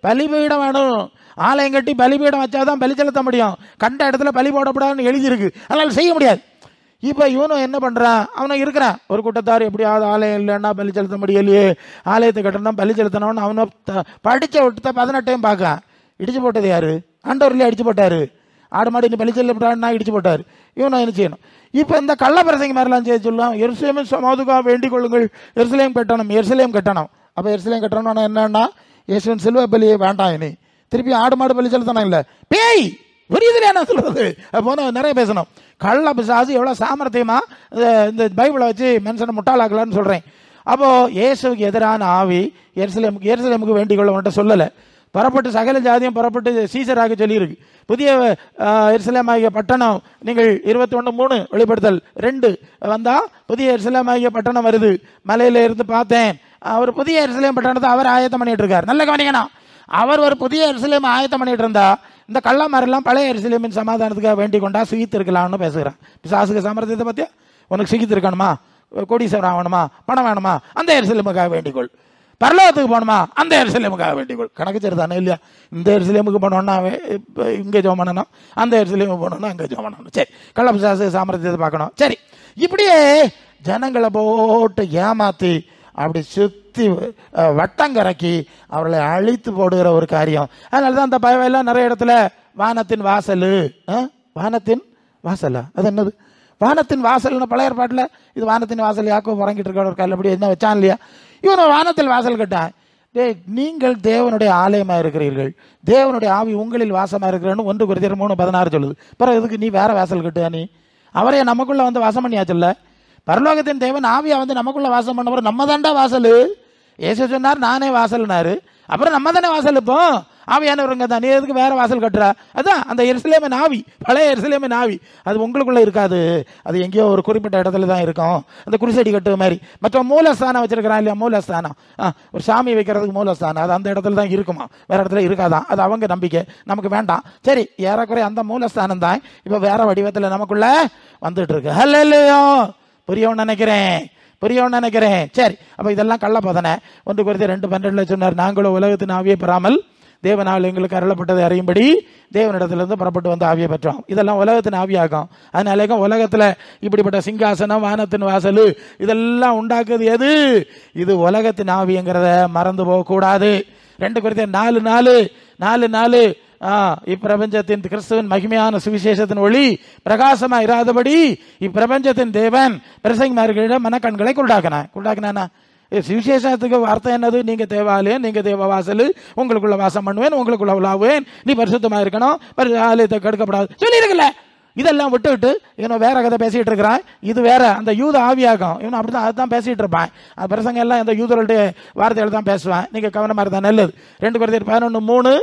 பலிபீடம் வேணும். ஆலயம் கட்டி பலிபீடம் வச்சாதான் பலி செலுத்த முடியும். கண்ட இடத்துல பலி போடப்படாதுன்னு எழுதியிருக்கு, அதனால செய்ய முடியாது. இப்போ இவனும் என்ன பண்ணுறான், அவனும் இருக்கிறான் ஒரு கூட்டத்தார், எப்படியாவது ஆலயம் இல்லைன்னா பலி செலுத்த முடியலையே, ஆலயத்தை கட்டணும் பலி செலுத்தணும்னு அவனை படித்த விட்டு 18 பார்க்கான். இடிச்சு போட்டது யாரு? ஆண்டவர்லேயே அடிச்சு போட்டாரு. ஆடு மாடு இன்னும் பலி செலுத்தப்படாதுன்னா இடிச்சு போட்டார். இவனும் என்ன செய்யணும்? இப்போ இந்த கள்ளப்பிரசங்க மாதிரிலாம் செய்ய சொல்லுவான். எருசலேம் சமாதுக்காக வேண்டிக் கொள்ளுங்கள், எருசலேம் கட்டணும், எருசலேம் கட்டணும். அப்போ எருசலேம் கட்டணும்னா என்னன்னா, இயேசுவின் சிலுவை பலியே வேண்டாம், இனி திருப்பி ஆடு மாடு பலி செலுத்தணும் இல்லை, பேய். புரியுதுலையா நான் சொல்றது? போன நிறைய பேசணும். கள்ள பிசாசு எவ்வளோ சாமர்த்தியமா இந்த பைபிளை வச்சு மனுஷனை முட்டாளாக்கலான்னு சொல்கிறேன். அப்போது இயேசுக்கு எதிரான ஆவி எருசலேமுக்கு வேண்டிக் கொள்ள மட்டும் சொல்லலை. புறப்பட்டு சகல ஜாதியும் புறப்பட்டு சீசராக சொல்லியிருக்கு. புதிய எருசலேமாகிய பட்டணம், நீங்கள் 21:3 வெளிப்படுத்தல் 2 வந்தால் புதிய எருசலேமாகிய பட்டணம் வருது. மலையில இருந்து பார்த்தேன். அவர் புதிய எருசலேம் பட்டணத்தை அவர் ஆயத்தம் பண்ணிட்டு இருக்கார். நல்ல கவனிக்கணும். அவர் ஒரு புதிய எருசலேம் ஆயத்தம் பண்ணிட்டு இருந்தா, இந்த கள்ளமாரெல்லாம் பழைய எருசலேமின் சமாதானத்துக்காக வேண்டிக் கொண்டா சுகித்து இருக்கலாம்னு பேசுகிறான். பிசாசுக்கு சாமர்த்தியத்தை பற்றியா? உனக்கு சுகித்து இருக்கணுமா, கோடீஸ்வரன் ஆகணுமா, பணம் வேணுமா, அந்த எருசலேமுக்காக வேண்டிக்கொள். பரலோகத்துக்கு போகணுமா, அந்த எருசலேமுக்காக வேண்டிக்கொள். கணக்கு சரிதானே இல்லையா? இந்த எருசலேமுக்கு போனோம்னா இங்கே ஜோம் பண்ணணும், அந்த எருசலேமுக்கு போனோம்னா அங்கே ஜோம் பண்ணணும். சரி, கள்ள பிசாசு சாமர்த்தியத்தை பார்க்கணும். சரி, இப்படியே ஜனங்களை போட்டு ஏமாத்தி அப்படி சுற்றி வட்டங்கரைக்கி அவர்களை அழித்து போடுகிற ஒரு காரியம். அதனால தான் அந்த பயவெல்லாம் நிறைய இடத்துல வானத்தின் வாசல், வானத்தின் வாசலா, அது என்னது? வானத்தின் வாசல்னு பழைய ஏற்பாட்டில் இது வானத்தின் வாசல் யாக்கோ உறங்கிட்டு இருக்க ஒரு கால் அப்படி என்ன வச்சான் இல்லையா? இவன் வானத்தில் வாசல் கட்டான். நீங்கள் தேவனுடைய ஆலயமாக இருக்கிறீர்கள், தேவனுடைய ஆவி உங்களில் வாசமாக இருக்கிறன்னு 1 Corinthians 3:16 சொல்லுது. பிறகு இதுக்கு நீ வேற வாசல் கட்டுவா? நீ அவரையே நமக்குள்ள வந்து வாசம் பண்ணியாச்சுல்ல. பரலோகத்தின் தேவன் ஆவியா வந்து நமக்குள்ள வாசம் பண்ணவர் நம்ம தாண்டா வாசல். ஏசு சொன்னார் நானே வாசல்னாரு, அப்புறம் நம்ம தானே வாசல். இப்போ ஆவியானவருங்க தான். நீ எதுக்கு வேற வாசல் கட்டுற? அதான் அந்த எருசலேமின் ஆவி, பழைய எருசலேமின் ஆவி, அது உங்களுக்குள்ள இருக்காது. அது எங்கேயோ ஒரு குறிப்பிட்ட இடத்துல தான் இருக்கும். அந்த குருசடி கட்டு மாதிரி. மற்ற மூலஸ்தானம் வச்சிருக்கிறான் இல்லையா, மூலஸ்தானம், ஒரு சாமி வைக்கிறதுக்கு மூலஸ்தானம், அது அந்த இடத்துல தான் இருக்குமா, வேற இடத்துல இருக்காதான். அது அவங்க நம்பிக்கை, நமக்கு வேண்டாம். சரி, ஏறக்குறைய அந்த மூலஸ்தானம் தான் இப்ப வேற வடிவத்தில் நமக்குள்ள வந்துட்டு இருக்கு. ஹல்லேலூயா. புரியவும் நினைக்கிறேன். சரி, அப்ப இதெல்லாம் கள்ள போதனை. 1 Corinthians 2:12 சொன்னார், நாங்களும் உலகத்தின் ஆவியை பெறாமல் தேவனால் எங்களுக்கு அருளப்பட்டதை அறியும்படி தேவனிடத்திலிருந்து புறப்பட்டு வந்து ஆவியை பெற்றோம். இதெல்லாம் உலகத்தின் ஆவியாகும். அதனால உலகத்துல இப்படிப்பட்ட சிங்காசனம், வானத்தின் வாசல் இதெல்லாம் உண்டாக்குது எது? இது உலகத்தின் ஆவிங்கிறத மறந்து போக கூடாது. 2 Corinthians 4:4 இப்பிரபஞ்சத்தின் கிறிஸ்துவின் மகிமையான சுவிசேஷத்தின் ஒளி பிரகாசமா இராதபடி இப்பிரபஞ்சத்தின் தேவன் பிரசங்கிமார்களிடம் மனக்கண்களை குருடாக்கினானா? சுவிசேஷத்துக்கு அர்த்தம் என்னது? நீங்க தேவாலயம், நீங்க தேவ வாசல், உங்களுக்குள்ள வாசம் பண்ணுவேன், உங்களுக்குள்ள உலாவுவேன், நீ பரிசுத்தமா இருக்கணும், ஆலயத்தை கெடுக்கப்படாது சொல்லியிருக்கல. இதெல்லாம் விட்டு இவன் வேற கதை பேசிட்டு இருக்கிறான். இது வேற அந்த யூத ஆவியாகும். இவன் அப்படிதான் அதுதான் பேசிட்டு இருப்பான். அது பிரசங்க எல்லாம் இந்த யூதர்களுடைய வார்த்தைகள் தான் பேசுவான். நீங்க கவனமா இருந்தா நல்லது. 2 Corinthians 11:3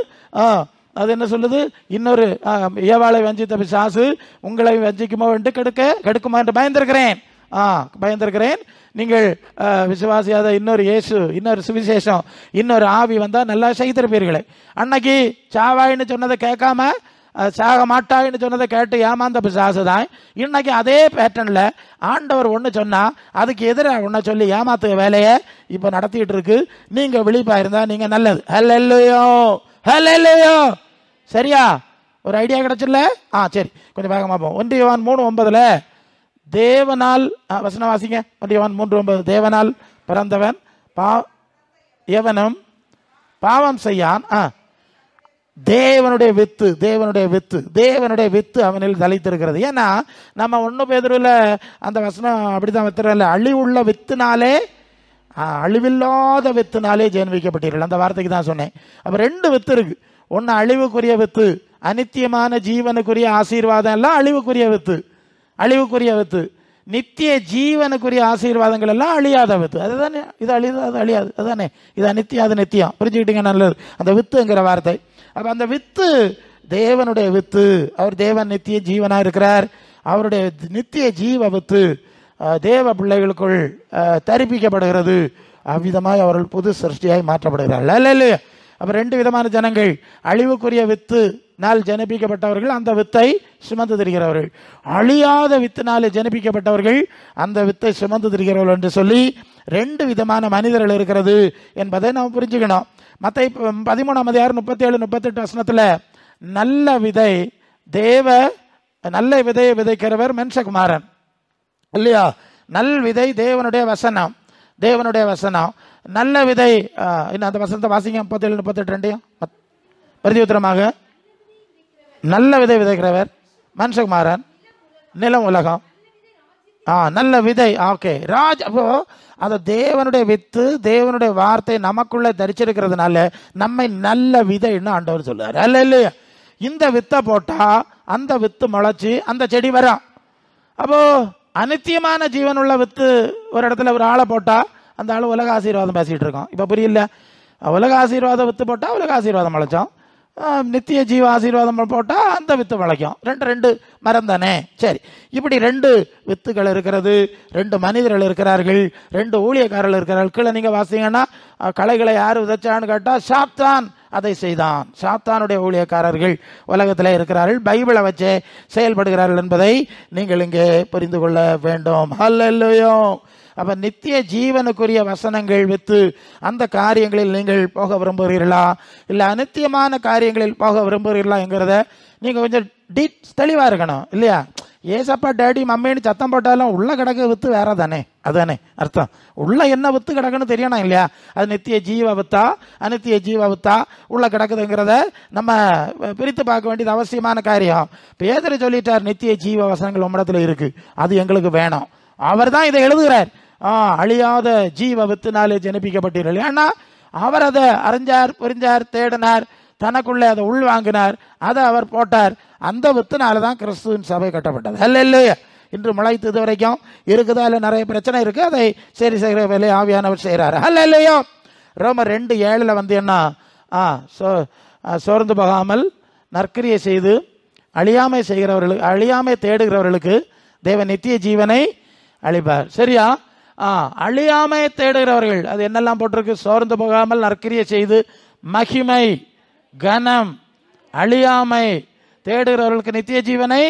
அது என்ன சொல்லுது? இன்னொரு ஏவாளை வஞ்சித்த பிசாசு உங்களை வஞ்சிக்குமோ என்று கெடுக்குமா என்று பயந்திருக்கிறேன். நீங்கள் விசுவாசியாத இன்னொரு இயேசு, இன்னொரு சுவிசேஷம், இன்னொரு ஆவி வந்தா நல்லா செய்திருப்பீர்களே. அன்னைக்கு சாவாயின்னு சொன்னதை கேட்காம சாக மாட்டாயின்னு சொன்னதை கேட்டு ஏமாந்த பிசாசு தான் இன்னைக்கு அதே பேட்டர்ன்ல ஆண்டவர் ஒன்று சொன்னா அதுக்கு எதிராக ஒன்ன சொல்லி ஏமாத்து வேலையை இப்ப நடத்திட்டு இருக்கு. நீங்க விழிப்பா இருந்தா நீங்க நல்லது. ஹல்லேலூயா. சரியா? ஒரு ஐடியா கிடைச்சல? சரி, கொஞ்சம் வேகமா போவோம். 1 John 3:9 தேவனால் வசனம் வாசிங்க. 1 John 3:9 தேவனால் பிறந்தவன் எவனும் பாவம் செய்யான். தேவனுடைய வித்து அவனில் தளித்திருக்கிறது. ஏன்னா நம்ம 1 பேதுருல அந்த வசனம் அப்படிதான் வைத்திரல, அழிவுள்ள வித்துனாலே அழிவில்லாத வித்துனாலே ஜென்மிக்கப்பட்டீர்கள், அந்த வார்த்தைக்கு தான் சொன்னேன். அப்ப 2 வித்து இருக்கு. ஒன்னு அழிவுக்குரிய வித்து, அனித்தியமான ஜீவனுக்குரிய ஆசீர்வாதம் எல்லாம் அழிவுக்குரிய வித்து. நித்திய ஜீவனுக்குரிய ஆசீர்வாதங்கள் எல்லாம் அழியாத வித்து. அதுதானே இது அழியுது, அது அழியாது. அதுதானே இது அனித்தியம், அது நித்தியம். புரிஞ்சுக்கிட்டீங்க? நல்லது. அந்த வித்துங்கிற வார்த்தை. அப்ப அந்த வித்து தேவனுடைய வித்து. அவர் தேவன் நித்திய ஜீவனா இருக்கிறார். அவருடைய நித்திய ஜீவ வித்து தேவ பிள்ளைகளுக்குள் தரிப்பிக்கப்படுகிறது. அவ்விதமாய் அவர்கள் புது சிருஷ்டியாய் மாற்றப்படுகிறார்கள். அப்ப 2 விதமான ஜனங்கள். அழிவுக்குரிய வித்து நாள் ஜனிப்பிக்கப்பட்டவர்கள், அந்த வித்தை சுமந்து திரிகிறவர்கள். அழியாத வித்தினாலே ஜனிப்பிக்கப்பட்டவர்கள், அந்த வித்தை சுமந்து திரிகிறவர்கள் என்று சொல்லி 2 விதமான மனிதர்கள் இருக்கிறது என்பதை நாம் புரிஞ்சுக்கணும். மத்தேயு 13:37-38 வசனத்துல நல்ல விதையை விதைக்கிறவர் மனுஷகுமாரன் இல்லையா? நல் விதை தேவனுடைய வசனம். நல்ல விதை அந்த வசனத்தை வாசிங்க. 37-38 பிரதியுத்தரமாக நல்ல விதை விதைக்கிறவர் மனுஷகுமாரன், நிலம் உலகம். நல்ல விதை. ஓகே, அப்போ அந்த தேவனுடைய வித்து, தேவனுடைய வார்த்தை நமக்குள்ள தரிச்சிருக்கிறதுனால நம்மை நல்ல விதைன்னு ஆண்டவர் சொல்றாரு. அல்ல, இந்த வித்தை போட்டா அந்த வித்து முளைச்சு அந்த செடி வரும். அப்போ அனித்தியமான ஜீவனுள்ள வித்து ஒரு இடத்துல ஒரு ஆளை போட்டா அந்த ஆள் உலக ஆசீர்வாதம் பேசிட்டு இருக்கோம். இப்ப புரியல? உலக ஆசீர்வாதம் வித்து போட்டா உலக ஆசீர்வாதம் முளைச்சோம், நித்திய ஜீவ ஆசீர்வாதம் போட்டா அந்த வித்து முளைக்கும். 2 மரம் தானே. சரி, இப்படி 2 வித்துகள் இருக்கிறது, 2 மனிதர்கள் இருக்கிறார்கள், 2 ஊழியக்காரர்கள் இருக்கிறார்கள். கீழே நீங்க வாசிங்கன்னா களைகளை யாரு விதைச்சான்னு கேட்டா சாத்தான் அதை செய்தான். சாத்தானுடைய ஊழியக்காரர்கள் உலகத்திலே இருக்கிறார்கள், பைபிளை வச்சே செயல்படுகிறார்கள் என்பதை நீங்கள் இங்கே புரிந்து கொள்ள வேண்டும். ஹல்லேலூயா. அப்ப நித்திய ஜீவனுக்குரிய வசனங்கள் வித்து அந்த காரியங்களில் நீங்கள் போக விரும்புகிறீர்களா, இல்ல அனித்தியமான காரியங்களில் போக விரும்புகிறீர்களா என்கிறத நீங்க கொஞ்சம் தெளிவா இருக்கணும் இல்லையா? ஏசப்பா டேடி மம்மின்னு சத்தம் போட்டாலும் உள்ள கிடக்கு வித்து வேற தானே. அதுதானே அர்த்தம். உள்ள என்ன வித்து கிடக்குன்னு தெரியணும் இல்லையா? அது நித்திய ஜீவ வித்தா அனித்திய ஜீவ வித்தா உள்ள கிடக்குதுங்கிறத நம்ம பிரித்து பார்க்க வேண்டியது அவசியமான காரியம். பேதுரு சொல்லிட்டார், நித்திய ஜீவ வசனங்கள் உம்மிடத்துல இருக்கு, அது எங்களுக்கு வேணும். அவர் தான் இதை எழுதுகிறார். அழியாத ஜீவ வித்துனாலே ஜனிப்பிக்கப்பட்டீர்கள். ஏன்னா அவர் அதை அறிஞ்சார், புரிஞ்சார், தேடினார், தனக்குள்ளே அதை உள்வாங்கினார், அதை அவர் போட்டார். அந்த வித்துனாலதான் கிறிஸ்துவின் சபை கட்டப்பட்டது. அல்ல, இன்று முளைத்து இது வரைக்கும் இருக்குதா? இல்ல நிறைய பிரச்சனை இருக்கு, அதை சரி செய்கிற வேலையை ஆவியானவர் செய்யறாரு. அல்ல, ரோமர் 2:7 வந்து என்ன சோர்ந்து போகாமல் நற்கிரியை செய்து அழியாமை செய்கிறவர்களுக்கு, அழியாமை தேடுகிறவர்களுக்கு தேவன் நித்திய ஜீவனை அளிப்பார். சரியா? அழியாமை தேடுகிறவர்கள், அது என்னெல்லாம் போட்டிருக்கு? சோர்ந்து போகாமல் நற்கிரியை செய்து மகிமை, கனம், அழியாமை தேடுகிறவர்களுக்கு நித்திய ஜீவனை.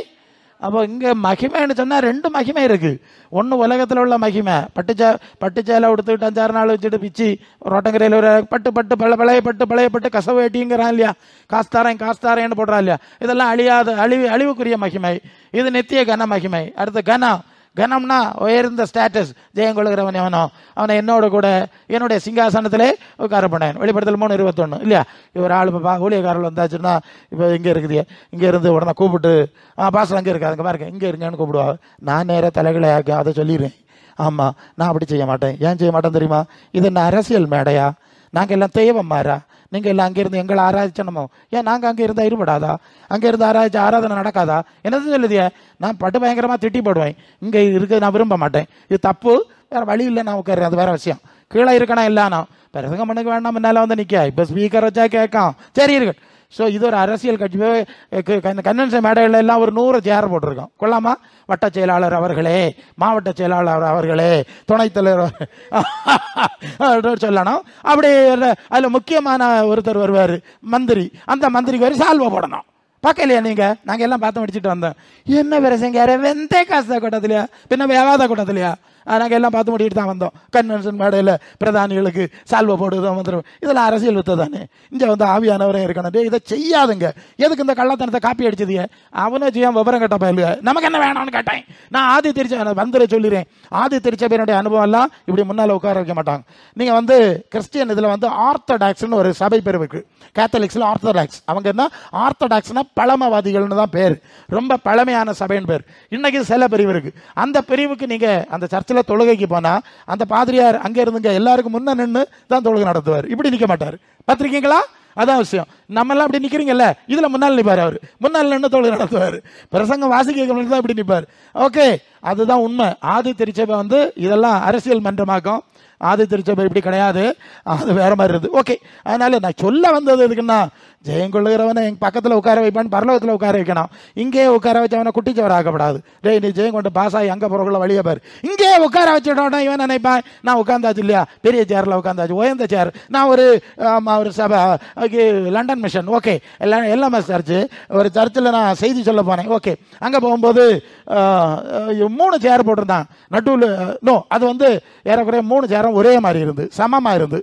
அப்போ இங்கே மகிமைன்னு சொன்னால் 2 மகிமை இருக்கு. ஒன்று உலகத்தில் உள்ள மகிமை, பட்டு சேலை உடுத்துக்கிட்டு 5-6 நாள் வச்சுட்டு பிச்சு ரோட்டங்கரையில் ஒரு பழையப்பட்டு கசவு வேட்டிங்கிறான் இல்லையா, காஸ்தாரேன்னு போடுறான் இல்லையா, இதெல்லாம் அழிவுக்குரிய மகிமை. இது நித்திய கன மகிமை. அடுத்த கனம்னா உயர்ந்த ஸ்டேட்டஸ். ஜெயம் கொள்கிறவன் எவனோ அவனை என்னோட கூட என்னுடைய சிங்காசனத்திலே உட்கார பண்ணேன். வெளிப்படுத்தல் 3:21 இல்லையா? ஒரு ஆள் இப்போ ஊழியக்காரர்கள் வந்தாச்சுன்னா, இப்போ இங்கே இருக்குது, இங்கே இருந்து உடனே கூப்பிட்டு பாஸ்டர் அங்கே இருக்காது, அங்கே பாருங்க இங்கே இருங்கன்னு கூப்பிடுவா. நான் நேராக தலைகளை அதை சொல்லிடுறேன். ஆமாம், நான் அப்படி செய்ய மாட்டேன். ஏன் செய்ய மாட்டேன் தெரியுமா? இது என்ன அரசியல் மேடையா? நாங்கள் எல்லாம் தெய்வம் மாறா? நீங்கள் எல்லாம் அங்கே இருந்து எங்களை ஆராய்ச்சணுமோ? ஏன் நாங்கள் அங்கே இருந்தால் இருபடாதா? அங்கே இருந்து ஆராதனை நடக்காதா? என்னது சொல்லுதியே? நான் பட்டு பயங்கரமாக திட்டி போடுவேன். இங்கே இருக்க நான் விரும்ப மாட்டேன். இது தப்பு, வேறு வழி இல்லை, நான் உட்காருறேன். அது வேற விஷயம். கீழே இருக்கணும் இல்லைனா பிரசங்கம் பண்ணுக்கு வேண்டாம், முன்னால் வந்து நிற்க. இப்போ ஸ்பீக்கர் வச்சா கேட்கும், சரி இருக்கு. ஸோ இது ஒரு அரசியல் கட்சி. கன்வென்ஷன் மேடைகள் எல்லாம் ஒரு 100 சேர் போட்டிருக்கோம். கொள்ளாமா? வட்ட செயலாளர் அவர்களே, மாவட்ட செயலாளர் அவர்களே, துணைத் தலைவர் சொல்லணும். அப்படி அதில் முக்கியமான ஒருத்தர் வருவார், மந்திரி. அந்த மந்திரிக்கு ஒரு சால்வை போடணும். பார்க்கலையா நீங்கள்? நாங்கள் எல்லாம் பார்த்து முடிச்சுட்டு வந்தோம். என்ன பிரசங்க வெந்தே காசு கூட்டத்திலையா, பின்ன வேவாத கூட்டத்திலையா? நாங்கள் எல்லாம் பார்த்து முடிக்கிட்டு தான் வந்தோம். கன்வென்ஷன் மேடையில் பிரதானிகளுக்கு சால்வை போடுறதும் வந்துடும். இதெல்லாம் அரசியல் வித்து தானே. இங்கே வந்து ஆவியானவரே இருக்கணும். இதை செய்யாதுங்க. எதுக்கு இந்த கள்ளத்தனத்தை காப்பி அடிச்சதுங்க? அவனை செய்ய விவரம் கட்ட பயிலுங்க. நமக்கு என்ன வேணும்னு கேட்டேன். நான் ஆதி திருச்சபை வந்துட சொல்லிடுறேன். ஆதி திருச்சபையினுடைய அனுபவம் எல்லாம் இப்படி முன்னால் உட்கார வைக்க மாட்டாங்க. நீங்கள் வந்து கிறிஸ்டியன் இதில் வந்து ஆர்த்தடாக்ஸ்னு ஒரு சபை பேர் இருக்கு. கேத்தலிக்ஸில் ஆர்த்தடாக்ஸ். அவங்க என்ன ஆர்த்தடாக்ஸ்னா பழமவாதிகள்னு தான் பேர். ரொம்ப பழமையான சபைன்னு பேர். இன்னைக்கு சில பிரிவு இருக்கு. அந்த பிரிவுக்கு நீங்கள் அந்த சர்ச்சில் தொழுகைக்கு போனா அந்த பாதிரியார் அங்கே இருந்துங்க எல்லாருக்கும் முன்ன நின்று தான் தொழுகை நடத்துவார். இப்படி நிற்க மாட்டார். பார்த்திருக்கீங்களா? அதான் விஷயம். நம்ம எல்லாம் அப்படி நிற்கிறீங்கல்ல, இதில் முன்னால் நிற்பார். அவர் முன்னால் நின்று தொழுகை நடத்துவார். பிரசங்கம் வாசிக்க தான் இப்படி நிற்பார். ஓகே, அதுதான் உண்மை. ஆதி திருச்சபை வந்து இதெல்லாம் அரசியல் மன்றமாக்கும். ஆதி திருச்சபை இப்படி கிடையாது, அது வேற மாதிரி இருக்குது. ஓகே, அதனால நான் சொல்ல வந்தது எதுக்குன்னா, ஜெயம் கொள்ளுகிறவனை எங்கள் பக்கத்தில் உட்கார வைப்பான்னு பரலோகத்தில் உட்கார வைக்கணும். இங்கே உட்கார வச்சவனை குட்டிச்சவர் ஆக்கப்படாது. டேய், நீ ஜெயம் கொண்டு பாஸ் ஆகி அங்கே போகிறக்குள்ள வழியை பாரு. இங்கே உட்கார வச்சுட்டோன்னா இவன் நினைப்பான், நான் உட்காந்தாச்சு இல்லையா, பெரிய சேரில் உட்காந்தாச்சு, உயர்ந்த சேர். நான் ஒரு சபை லண்டன் மிஷன், ஓகே, எல்லாம் சர்ச்சு, ஒரு சர்ச்சில் நான் செய்தி சொல்ல போனேன். ஓகே, அங்கே போகும்போது 3 சேர் போட்டிருந்தான் நடுவில். அது வந்து ஏறக்குறைய 3 சேரும் ஒரே மாதிரி இருந்து சமமாக இருந்து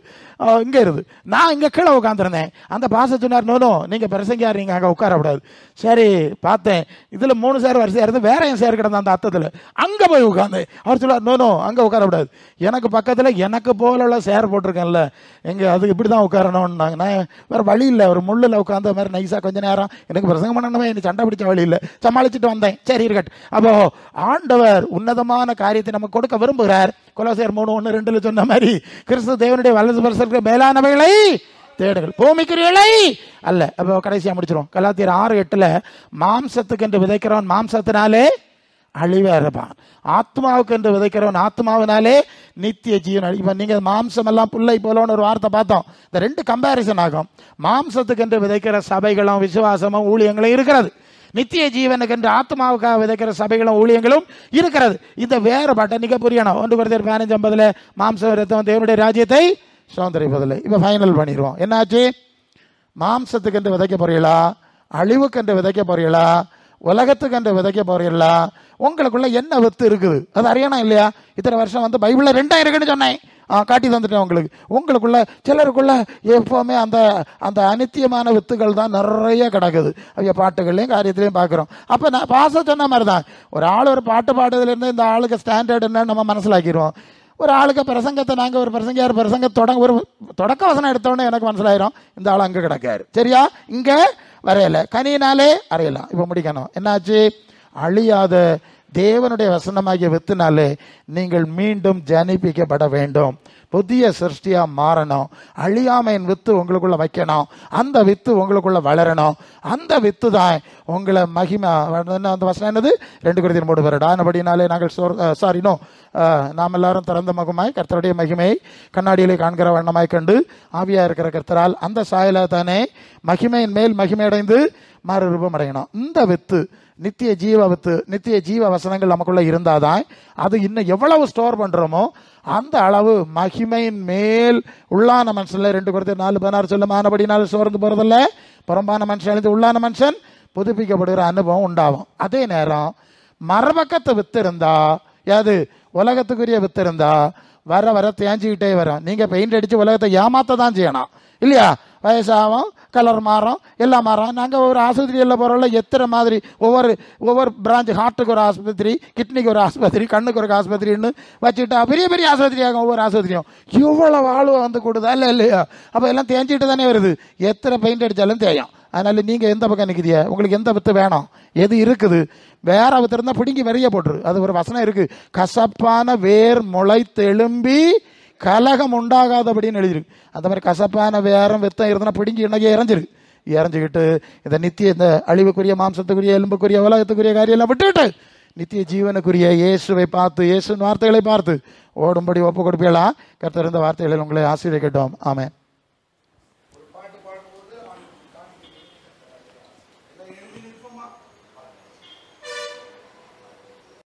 இங்கே இருந்து. நான் இங்கே கீழே உட்காந்துருந்தேன். அந்த பாச சொன்னார், நோ நீங்கள் பிரசங்கியார், நீங்கள் அங்கே உட்காரக்கூடாது. சரி பார்த்தேன், இதில் 3 சேர் வரிசையாக இருந்து வேற என் சேர் கிடந்த அந்த அர்த்தத்தில் அங்கே போய் உட்காந்தேன். அவர் சொன்னார், நோ அங்கே உட்காரக்கூடாது. எனக்கு பக்கத்தில் எனக்கு போல உள்ள சேர் போட்டிருக்கேன்ல, எங்கே அது இப்படி தான் உட்காரணும்னாங்க. நான் வேறு வழி இல்லை, ஒரு முள்ளில் உட்காந்த மாதிரி நைஸாக கொஞ்ச நேரம் எனக்கு பிரசங்கம் பண்ணணுமே, எனக்கு சண்டை பிடிச்ச வழி இல்லை, சமாளிச்சுட்டு வந்தேன். சரி இருக்கட்டும். அப்போ ஆண்டவர் உன்னதமான காரியத்தை நமக்கு கொடுக்க விரும்புகிறார். கொலோசியர் 3:1-2 சொன்ன மாதிரி கிறிஸ்து தேவனுடைய வலது பரிசுக்கு மேலானவைகளை தேடுங்கள், பூமிக்குரியலை அல்ல. அப்போ கடைசியாக முடிச்சிடும். கலாத்தியர் 6:8 மாம்சத்துக்கு என்று விதைக்கிறவன் மாம்சத்தினாலே அழிவே இருப்பான், ஆத்மாவுக்கு என்று விதைக்கிறவன் ஆத்மாவினாலே நித்திய ஜீவன். இப்போ நீங்கள் மாம்சம் எல்லாம் புல்லை போலன்னு ஒரு வார்த்தை பார்த்தோம். இந்த 2 கம்பேரிசன் ஆகும். மாம்சத்துக்கு என்று விதைக்கிற சபைகளும் விசுவாசமும் ஊழியங்களும் இருக்கிறது. நித்திய ஜீவனுக்கு என்று ஆத்மாவுக்காக விதைக்கிற சபைகளும் ஊழியங்களும் இருக்கிறது. இந்த வேறுபாட்டை நீங்க புரியணும். 1 Corinthians 15:50 மாம்சம் ரத்தம் தேவனுடைய ராஜ்யத்தை சுதந்திரிப்பதில்லை. இப்போ ஃபைனல் பண்ணிடுவோம். என்னாச்சு? மாம்சத்துக்கு என்று விதைக்க போறீங்களா, அழிவுக்கு என்று விதைக்க போறீங்களா, உலகத்துக்கு என்று விதைக்க போறீங்களா? உங்களுக்குள்ள என்ன வித்து இருக்குது அது அறியணும் இல்லையா? இத்தனை வருஷம் வந்து பைபிளில் 2 இருக்குன்னு சொன்னேன், காட்டி தந்துட்டேன் உங்களுக்கு. உங்களுக்குள்ள சிலருக்குள்ள எப்போவுமே அந்த அந்த அனித்தியமான வித்துகள் தான் நிறைய கிடக்குது. அவங்க பாட்டுகள்லையும் காரியத்திலையும் பார்க்குறோம். அப்போ நான் பாச சொன்ன மாதிரி தான், ஒரு ஆள் ஒரு பாட்டு பாடுறதுலேருந்து இந்த ஆளுக்கு ஸ்டாண்டர்ட் என்னன்னு நம்ம மனசிலாக்கிடுவோம். ஒரு ஆளுக்கு பிரசங்கத்தை நாங்கள் ஒரு பிரசங்கியார் ஒரு தொடக்க வசனம் எடுத்தோடனே எனக்கு மனசிலாயிரும், இந்த ஆள் அங்கே கிடக்காரு. சரியா? இங்கே வரையலை, கனியினாலே அறையலாம். இப்போ முடிக்கணும். என்னாச்சு? அழியாத தேவனுடைய வசனமாகிய வித்துனாலே நீங்கள் மீண்டும் ஜனிப்பிக்கப்பட வேண்டும். புதிய சிருஷ்டியா மாறணும். அழியாமையின் வித்து உங்களுக்குள்ள வைக்கணும். அந்த வித்து உங்களுக்குள்ள வளரணும். அந்த வித்து தான் உங்களை மகிமை. அந்த வசனம் என்னது? 2 கொரிந்தியர் 3 ஆனபடினாலே நாங்கள் நாம் எல்லாரும் திறந்த முகமாய் கர்த்தருடைய மகிமையை கண்ணாடியிலே காண்கிற வண்ணமாய் கண்டு ஆவியா இருக்கிற கர்த்தரால் அந்த சாயல தானே மகிமையின் மேல் மகிமை அடைந்து மறுரூபம் அடையணும். இந்த வித்து நித்திய ஜீவ வித்து, நித்திய ஜீவ வசனங்கள் நமக்குள்ள இருந்தாதான் அது இன்னும் எவ்வளவு ஸ்டோர் பண்றோமோ அந்த அளவு மகிமையின் மேல் உள்ளான மனுஷன்ல 2 கொரிந்தியர் 4:16 சொல்லும். ஆனபடினால சோர்ந்து போறதில்ல, புறம்பான மனுஷன் எழுந்து உள்ளான மனுஷன் புதுப்பிக்கப்படுகிற அனுபவம் உண்டாகும். அதே நேரம் மறுபக்கத்து வித்து இருந்தா, யாது உலகத்துக்குரிய வித்து இருந்தா வர வர தேஞ்சிக்கிட்டே வரும். நீங்க பெயிண்ட் அடிச்சு உலகத்தை ஏமாத்த தான் செய்யணும் இல்லையா? வயசாகும், கலர் மாறும், எல்லாம் மாறும். நாங்கள் ஒரு ஆஸ்பத்திரியில் போகிறோம்ல, எத்தனை மாதிரி ஒவ்வொரு பிரான்ச், ஹார்ட்டுக்கு ஒரு ஆஸ்பத்திரி, கிட்னிக்கு ஒரு ஆஸ்பத்திரி, கண்ணுக்கு ஒரு ஆஸ்பத்திரின்னு வச்சுட்டா பெரிய பெரிய ஆஸ்பத்திரி ஆகும். ஒவ்வொரு ஆஸ்பத்திரியும் இவ்வளவு ஆளுவை வந்து கொடுதா இல்லை இல்லையா? அப்போ எல்லாம் தேஞ்சிட்டு தானே வருது. எத்தனை பெயிண்ட் அடித்தாலும் தேயும். அதனால நீங்கள் எந்த பக்கம் நிற்கிறியா? உங்களுக்கு எந்த வித்து வேணும்? எது இருக்குது? வேற வித்து இருந்தால் பிடுங்கி வெறிய போட்டுரு. அது ஒரு வசனம் இருக்கு, கசப்பான வேர் முளை தெளும்பி கலகம் உண்டாகாதபடின்னு எழுதிருக்கு. அந்த மாதிரி கசப்பான வேறம் வித்தம் இருந்தால் பிடுங்கி இன்னைக்கு இறஞ்சிக்கிட்டு இந்த அழிவுக்குரிய மாம்சத்துக்குரிய எலும்புக்குரிய உலகத்துக்குரிய காரியம் எல்லாம் விட்டுவிட்டு நித்திய ஜீவனுக்குரிய இயேசுவை பார்த்து, இயேசுவின் வார்த்தைகளை பார்த்து ஓடும்படி ஒப்பு கொடுப்பீங்களா? கர்த்தர் இந்த வார்த்தைகளில் உங்களை ஆசீர்வதிக்கட்டும். ஆமென்.